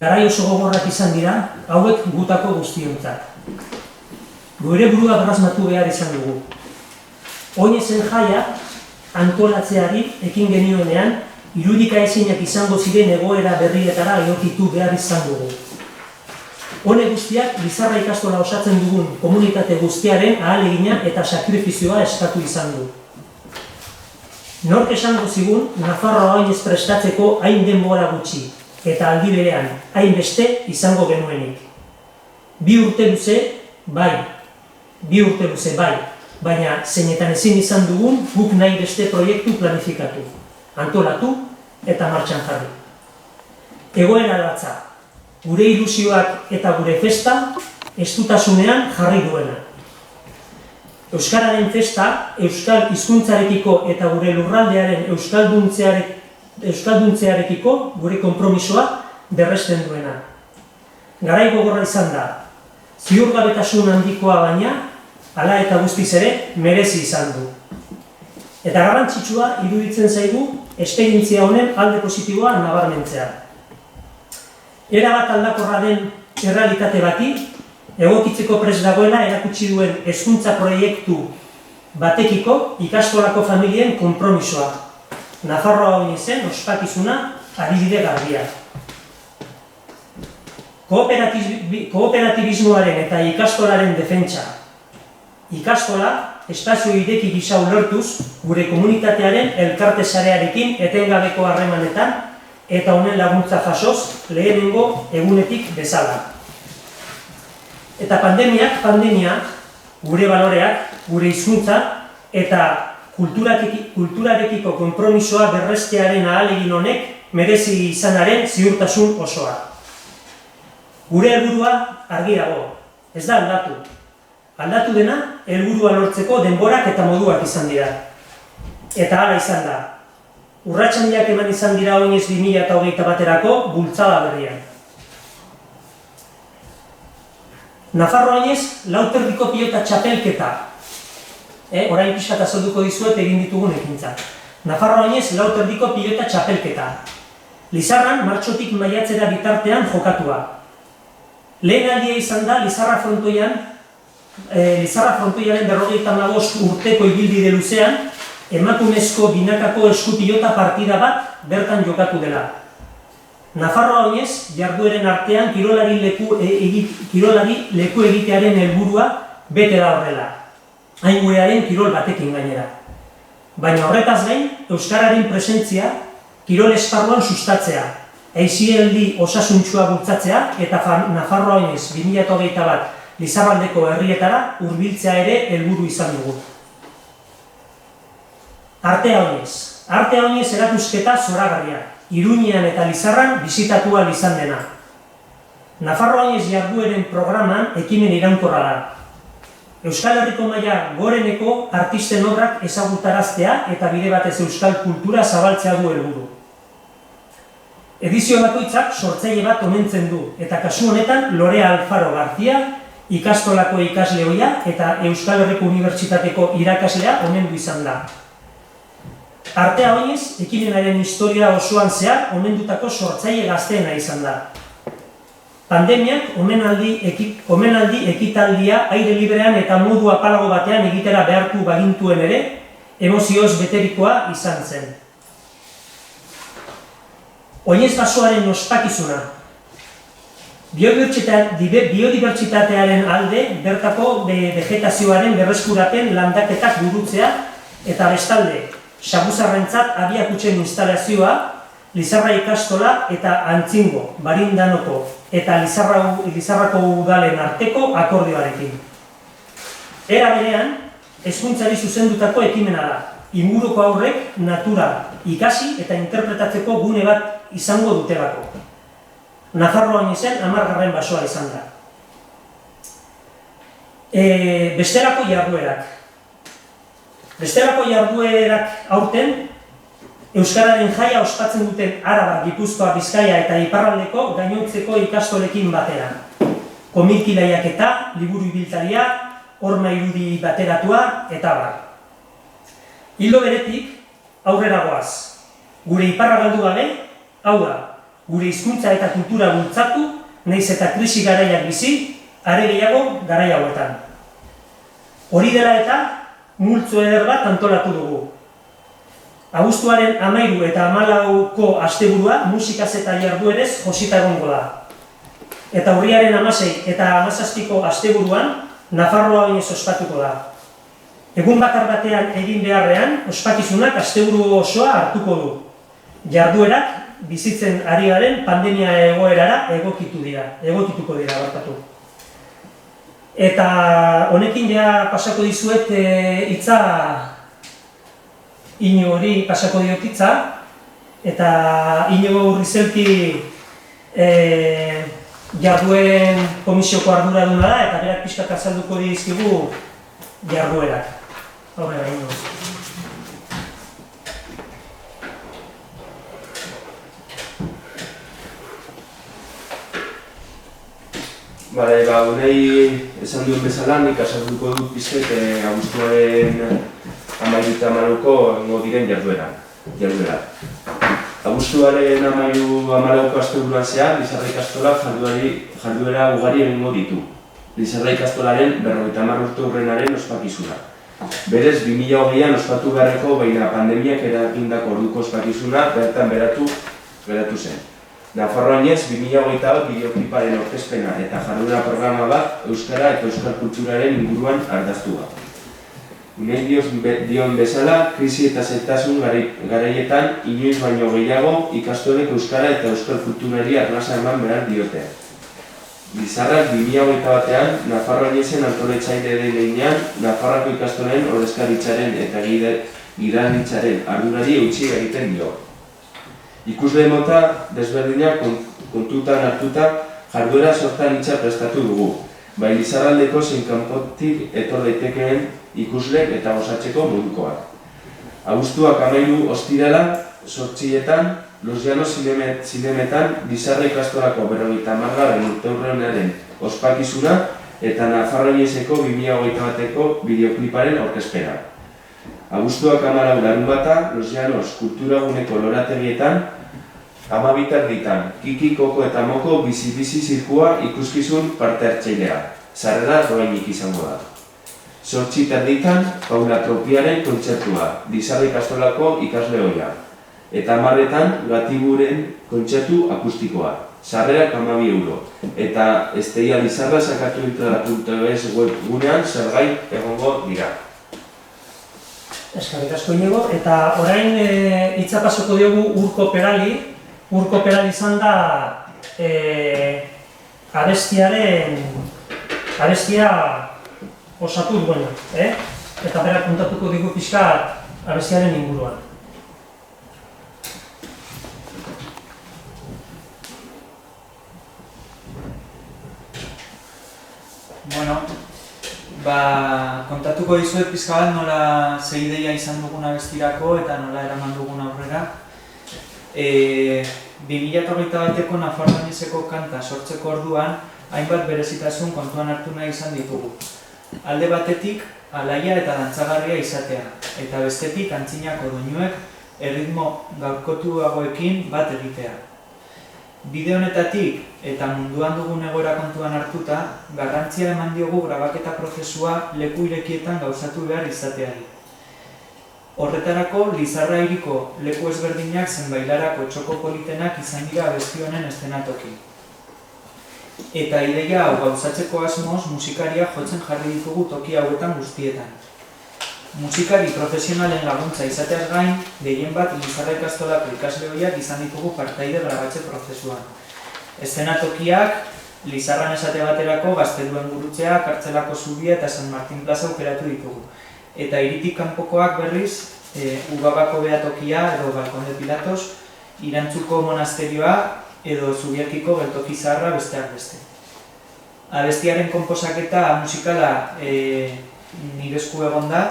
Garai oso gogorrak izan dira, hauek gutako guztiontzat. Gure burua berrasmatu behar izan dugu. Oinezen jaia antolatzeari ekin genioenean, irudika ezinak izango ziren egoera berrietara egokitu behar izan dugu. Hone guztiak Lizarra ikastola osatzen dugun komunitate guztiaren ahalegina eta sakrifizioa eskatu izan du. Nork esango zigun, Nafarroa oinez prestatzeko hain denbora gutxi, eta aldi berean, hain beste izango genuenik. 2 urte luze, bai, baina zeinetan ezin izan dugun guk nahi beste proiektu planifikatu, antolatu eta martxan jarri. Egoera latza, gure ilusioak eta gure festa estutasunean jarri duena. Euskararen festa, euskal hizkuntzarekiko eta gure lurraldearen euskalduntzearekiko gure konpromisoa berresten duena. Garai gogorra izan da, ziurgabetasun handikoa baina, hala eta guztiz ere, merezi izan du. Eta garrantzitsua iruditzen zaigu, esperientzia honen alde positiboa nabarmentzea. Erabat aldakorra den errealitate bati, egokitzeko prest dagoela erakutsi duen hezkuntza proiektu batekiko ikastolako familien konpromisoa. Nafarroa oinezen ospakizuna adibide garbia. Kooperatibismoaren eta ikastolaren defentsa. Ikastola, espazio ideki gisa ulertuz, gure komunitatearen elkarte sarearekin etengabeko harremanetan eta honen laguntza jasoz lehenengo egunetik bezala. Eta pandemia, gure baloreak, gure hizkuntza eta kulturarekiko konpromisoa berrestearen ahalegin honek merezi izanaren ziurtasun osoa. Gure helburua argi dago, ez da aldatu. Aldatu dena, helburua lortzeko denborak eta moduak izan dira. Eta hala izan da. Urratsandiak eman izan dira oinez 2021erako bultzada berrian. Nafarroa oinez, Lauterdiko pilota txapelketa. Orain pixkat azalduko dizuet egin ditugun ekintzak. Nafarroa oinez, Lauterdiko pilota txapelketa. Lizarran, martxotik maiatzera bitartean jokatua. Lehen aldia izan da, Lizarra frontoiaren 55 urteko ibilbide luzean, emakumezko binakako eskupilota partida bat bertan jokatu dela. Nafarroa oinez, jardueren artean kirolari leku egitearen helburua bete da horrela. Hain gurearen kirol batekin gainera. Baina horretaz gain, euskararen presentzia kirol esparruan sustatzea, aisialdi osasuntsua bultzatzea eta Nafarroa oinez 2021 Lizarraldeko herrietara hurbiltzea ere helburu izan dugu. Artea oinez erakusketa zoragarria, Iruñean eta Lizarran bisitatua izan dena. Nafarroa oinez jardueren programan ekimen iraunkorra da. Euskal Herriko maila goreneko artisten obrak ezagutaraztea eta bide batez euskal kultura zabaltzea du helburu. Edizio bakoitzak sortzaile bat omentzen du, eta kasu honetan Lorea Alfaro García, ikastolako ikasle ohia eta Euskal Herriko Unibertsitateko irakaslea omendu izan da. Artea oinez, ekimenaren historia osoan zehar omendutako sortzaile gazteena izan da. Pandemiak omenaldi ekitaldia aire librean eta modu apalago batean egitera behartu bagintuen ere, emozioz beterikoa izan zen. Oinez basoaren ospakizuna. Biodibertsitatearen alde bertako vegetazioaren berreskurapen landaketak burutzea eta bestalde, Saguzarrentzat abiakutxen instalazioa, Lizarra ikastola eta Antzingo, Barindanoko eta Lizarrako udalen arteko akordioarekin. Era berean, hezkuntzari zuzendutako ekimena da. Inguruko haurrek natura ikasi eta interpretatzeko gune bat izango dutelako. Nafarroa oinezen 10. basoa izan da. Bestelako jarduerak aurten, Euskararen jaia ospatzen duten Araba, Gipuzkoa, Bizkaia eta Iparraldeko gainontzeko ikastolekin batera. Komiki lehiaketa, liburu ibiltaria, horma irudi bateratua eta bar. Ildo beretik, aurrera goaz. Gure iparra galdu gabe, hau da, gure hizkuntza eta kultura bultzatu, nahiz eta krisi garaiak bizi, are gehiago garai hauetan. Hori dela eta, multzo eder bat antolatu dugu. Abuztuaren 13 eta 14ko asteburua musikaz eta jarduerez josita egongo da. Eta urriaren 16 eta 17ko asteburuan Nafarroa oinez ospatuko da. Egun bakar batean egin beharrean, ospakizunak asteburu osoa hartuko du. Jarduerak bizitzen ari garen pandemia egoerara egokituko dira barkatu. Eta honekin ja pasako dizuet hitza Iñigo hori pasako diot hitza, eta Iñigo Urrizelti jarduen komisioko arduraduna da, eta berak pixkat azalduko dizkigu jarduerak. Aurrera, Iñigo. Bale, honei esan duen bezala, nik azalduko dut pizket abuztuaren 13 eta 14ko egongo diren jarduera. Abuztuaren 14ko asteburuan zehar, Lizarra ikastolak jarduera ugari egingo ditu. Lizarra ikastolaren 50 urte hurrenaren ospakizuna. Berez, 2020an ospatu beharreko baina pandemiak eragindako orduko ospakizuna bertan beratu zen. Nafarroa oinez 2021 bideokliparen aurkezpena eta jarduera programa bat euskara eta euskal kulturaren inguruan ardaztua. Unei dion bezala, krisi eta zailtasun garaietan inoiz baino gehiago ikastolek euskara eta euskal kulturari arnasa eman behar diote. Lizarrak 2021an Nafarroa oinezen antoletzaile den heinean, Nafarroako ikastolen ordezkaritzaren eta gidaritzaren ardurari eutsi egiten dio. Ikusle mota desberdinak kontutan hartuta jarduera sortan hitza prestatu dugu, bai Lizarraldeko zein kanpotik etor daitekeen ikuslek eta gozatzeko modukoak. Abuztuak 13 ostirala, 8etan, Los Llanos zinemetan Lizarra ikastolako 50. urteurrenaren ospakizuna eta Nafarroa oinezeko 2021ko bideokliparen aurkezpena. Abuztuak 14 larunbata, Los Llanos kulturaguneko lorategietan, 12 Kiki, Koko eta Moko bizi-bizi zirkua ikuskizun parte hartzailea. Sarrera doainik izango da. 8:30 Paula Tropiaren kontzertua, Lizarra ikastolako ikasle ohia. Eta 10:00 Gatiburen kontzertu akustikoa. Sarrerak 12 euro. Eta Esteia Lizarra sakatuintra.es webgunean salgai egongo dira. Eskerrik asko Iñigo, eta orain hitza pasoko diogu Urko Perali. Urko Perali izan da abestia osatu duena, eta berak kontatuko digu pixkat abestiaren inguruan. Bueno, kontatuko dizuet pixka bat nola ze ideia izan dugun abestirako eta nola eraman dugun aurrera. 2021ko Nafarroa oinezeko kanta sortzeko orduan hainbat berezitasun kontuan hartu nahi izan ditugu. Alde batetik, alaia eta dantzagarria izatea, eta bestetik antzinako doinuek erritmo gaurkotuagoekin bat egitea. Bide honetatik eta munduan dugun egoera kontuan hartuta, garrantzia eman diogu grabaketa prozesua leku irekietan gauzatu behar izateari. Horretarako, Lizarra hiriko leku ezberdinak zenbailarako txoko politenak izan dira abesti honen eszenatoki. Eta ideia hau gauzatzeko asmoz musikaria jotzen jarri ditugu toki hauetan guztietan. Musikari profesionalen laguntza izateaz gain, gehien bat Lizarra ikastolako ikasle ohiak izan ditugu partaide grabatze prozesuan. Eszenatokiak, Lizarran esate baterako Gazteluen Gurutzea, Kartzelako Zubia eta San Martin Plaza aukeratu ditugu. Eta hiritik kanpokoak berriz, Ugabako behatokia edo Balkon de Pilatos, Irantzuko monasterioa edo Zubiakiko geltoki zaharra besteak beste. Abestiaren konposaketa musikala nire esku egon da,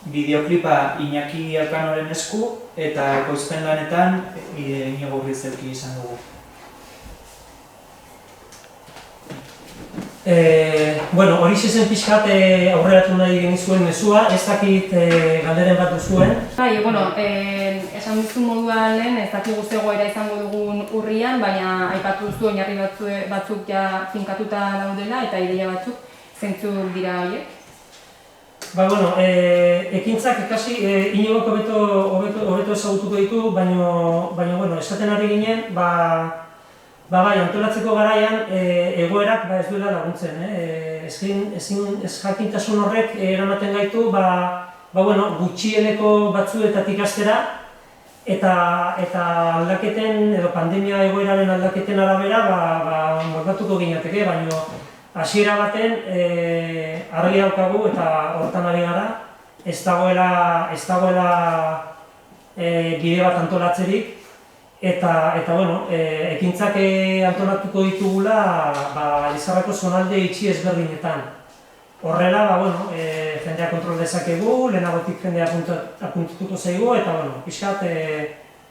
bideoklipa Iñaki Alkanoren esku eta ekoizpen lanetan Iñigo Urrizelti izan dugu. Bueno, hori zen pixkat aurreratu nahi genizuen mezua, ez dakit galderen bat duzuen. Bai, bueno, esan duzu moduan lehen, ez dakigu ze egoera izango dugun urrian, baina aipatu duzu oinarri batzuk ja finkatuta daudela eta ideia batzuk zeintzuk dira horiek. Ba, bueno, ekintzak ikasi Iñigok hobeto ezagutuko ditu, baina, bueno, esaten ari ginen, bai, antolatzeko garaian egoerak ez duela laguntzen, ez jakintasun horrek eramaten gaitu, bueno, gutxieneko batzuetatik hastera, eta aldaketen, edo pandemia egoeraren aldaketen arabera, moldatuko ginateke, baina hasiera baten argi daukagu eta hortan ari gara, ez dagoela bide bat antolatzerik, eta bueno, ekintzak antolatuko ditugula Lizarrako zonalde itxi ezberdinetan. Horrela, bueno, jendea kontrol dezakegu, lehenagotik jendea apuntatuko zaigu, eta bueno, pixkat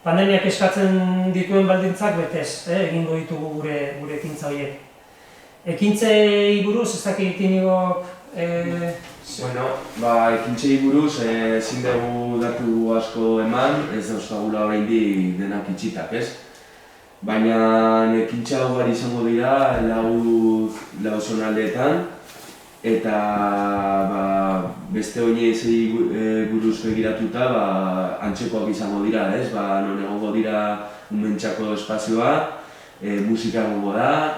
pandemiak eskatzen dituen baldintzak betez, egingo ditugu gure ekintza horiek. Ekintzei buruz, ez dakit Iñigok... Bueno, ekintzei buruz ezin dugu datu asko eman, ez dauzkagula oraindik denak itxitak, ez? Baina ekintza ugari izango dira lau zonaldeetan, eta beste horiei buruz begiratuta antzekoak izango dira, ez? Non egongo dira umentzako espazioa, musika egongo da,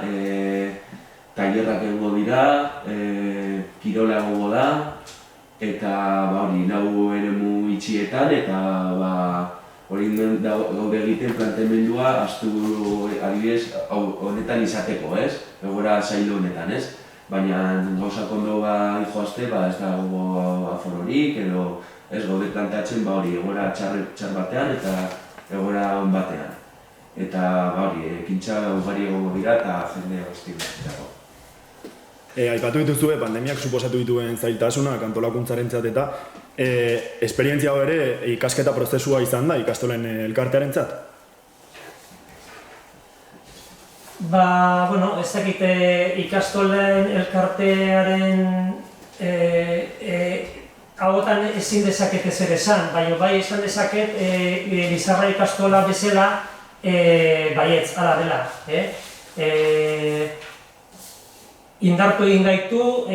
tailerrak egongo dira, kirola egongo da, eta lau eremu itxietan, eta hori gaude egiten planteamendua astu adibidez honetan izateko, ez? Egoera zail honetan, ez? Baina gauzak ondo joazte, ez dago afororik, edo ez gaude planteatzen egoera txar batean eta egoera on batean. Eta ekintza ugari egongo dira eta jende guztiak. Aipatu dituzue, pandemiak suposatu dituen zailtasunak antolakuntzarentzat eta esperientzia hau ere ikasketa prozesua izan da ikastolen elkartearentzat? Bueno, ez dakit ikastolen elkartearen hauetan ezin dezaket ezer esan, baina bai esan dezaket Lizarra ikastola bezala baietz, hala dela. Indartu egin gaitu,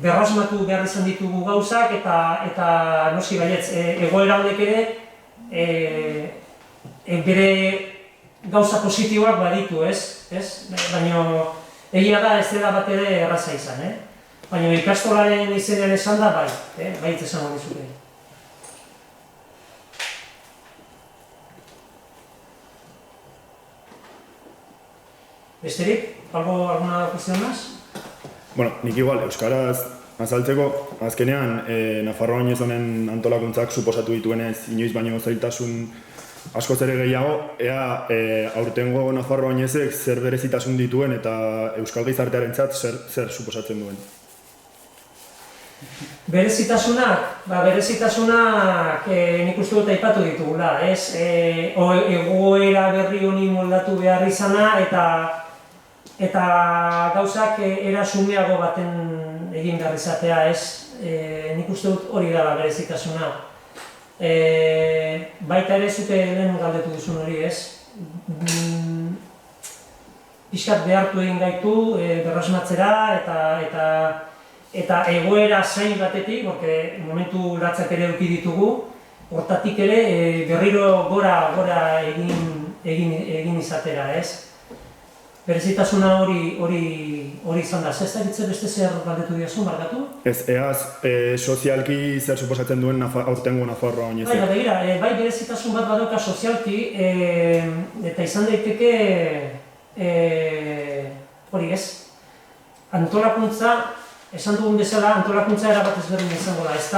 berrasmatu behar izan ditugu gauzak eta noski baietz, egoera honek ere bere gauza positiboak baditu, ez? Baina egia da ez dela bat ere erraza izan, baina ikastolaren izenean esan da bai, baietz esango dizuke. Besterik? ¿Alguna cuestión más? Bueno, nik igual, euskaraz azaltzeko, azkenean Nafarroa inoiz honen antolakuntzak suposatu dituenez inoiz baino zailtasun askoz ere gehiago, ea aurtengo Nafarroa inoizek zer berezitasun dituen eta euskal gizartearentzat zer suposatzen duen. Berezitasunak nik uste dut aipatu ditugula, ez? Egoera berri honi moldatu behar izana eta gauzak era sumeago baten egin behar izatea, ez? Nik uste dut hori dela berezitasuna. Baita ere zute lehen galdetu duzun hori, ez? Pixkat behartu egin gaitu berrasmatzera eta egoera zain batetik, porque momentu latzak ere eduki ditugu, hortatik ere berriro gora egin izatera, ez? Berezitasuna hori izan da. Ez da beste zer galdetu diazun, barkatu? Ez, eaz, sozialki zer suposatzen duen aurtengo Nafarroa oinezek? Bai, berezitasun bat badauka sozialki, eta izan daiteke hori ez. Antolakuntza, esan dugun bezala, antolakuntza erabat ezberdin izango da. Ez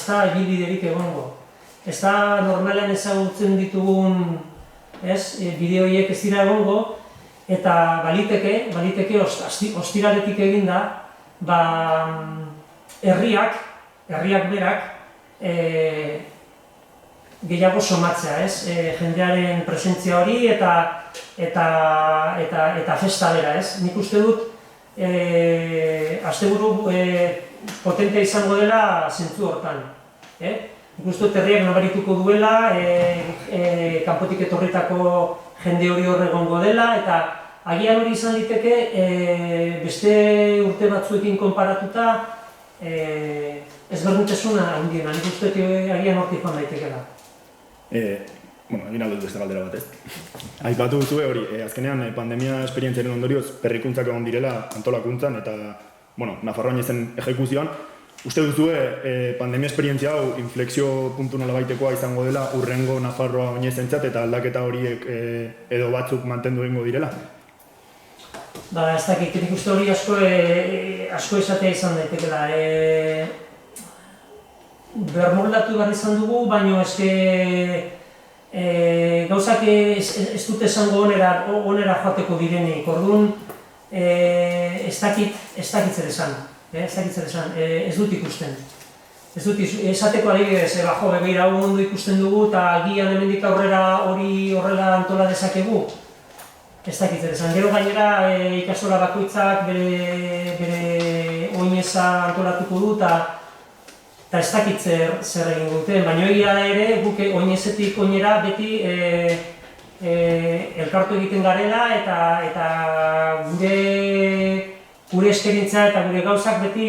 da ibilbiderik egongo. Ez da normalean ezagutzen ditugun bide horiek ez dira egongo, eta baliteke ostiraletik eginda, herriak berak gehiago somatzea, ez? Jendearen presentzia hori eta festa bera, ez? Nik uste dut asteburu potentea izango dela zentzu hortan. Ikustu herriak nabarituko duela, kanpotik etorritako jende hori hor egongo dela, eta agian hori izan liteke beste urte batzuekin konparatuta ezberdintasuna handiena, nik uste agian hortik joan daitekeela. Egin aldo beste galdera bat, ez? Aipatu duzu hori, azkenean pandemia esperientziaren ondorioz berrikuntzak egon direla antolakuntzan eta Nafarroan ezen ejekuzioan. Uste duzue pandemia esperientzia hau inflexio puntu nolabaitekoa izango dela urrengo Nafarroa oinezentzat eta aldaketa horiek edo batzuk mantendu egingo direla? Ez dakit, nik uste hori asko esatea izan daitekela. Bermoldatu behar izan dugu, baina gauzak ez dute esango onera joateko direnik. Orduan, ez dakit zer esan. Ez dut ikusten. Ez dut esateko adibidez, begira hau ondo ikusten dugu eta agian hemendik aurrera hori horrela antola dezakegu. Ez dakit zer esan. Gero gainera ikastola bakoitzak bere oineza antolatuko du eta ez dakit zer egin duten. Baina egia da ere, guk oinezetik oinera beti elkartu egiten garela eta gure esperientzia eta gure gauzak beti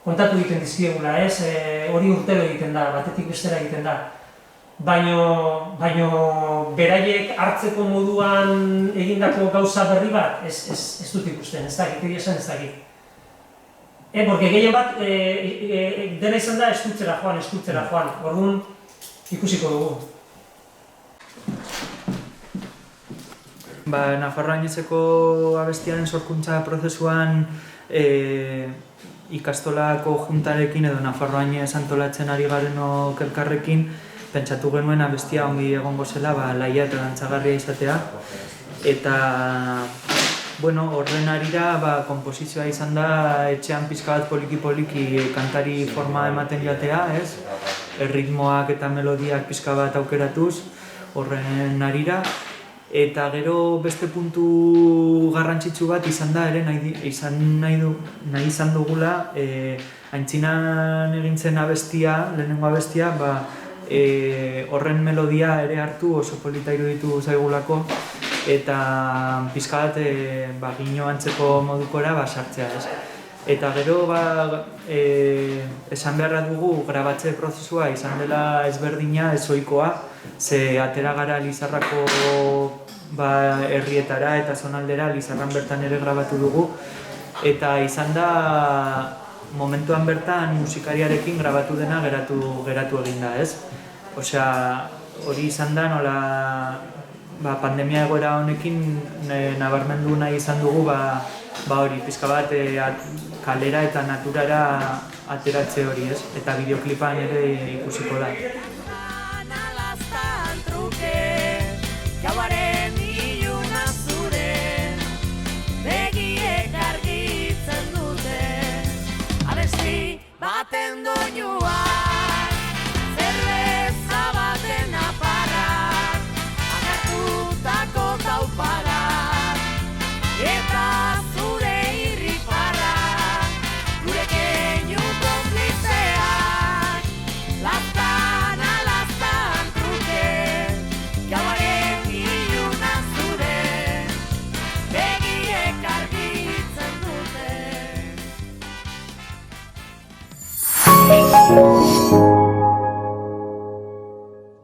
kontatu egiten dizkiegula, hori urtero egiten da, batetik bestera egiten da. Baina beraiek hartzeko moduan egindako gauza berri bat, ez dut ikusten, ez dakit, esan ez dakit. Porque gehien bat, dena izan da estutzera joan, orduan ikusiko dugu. Nafarroa Oinezeko abestiaren sorkuntza prozesuan ikastolako juntarekin edo Nafarroa Oinez antolatzen ari garenok elkarrekin pentsatu genuen abestia ongi egongo zela laia eta dantzagarria izatea. Eta horren arira konposizioa izan da etxean pixka bat poliki-poliki kantari forma ematen joatea, erritmoak eta melodiak pixka bat aukeratuz horren arira. Eta gero beste puntu garrantzitsu bat izan da ere nahi izan dugula aintzinan egin zen abestia, lehenengo abestia, horren melodia ere hartu oso polita iruditu zaigulako eta pixka bat gino antzeko modukora sartzea. Eta gero esan beharra dugu grabatze prozesua izan dela ezberdina, ezoikoa, ze atera gara Lizarrako herrietara eta zonaldera, Lizarran bertan ere grabatu dugu. Eta izan da momentuan bertan musikariarekin grabatu dena geratu egin da, ez? Osea, hori izan da nola pandemia egoera honekin nabarmendu nahi izan dugu hori pixka bat kalera eta naturara ateratze hori, ez? Eta bideoklipan ere ikusiko da.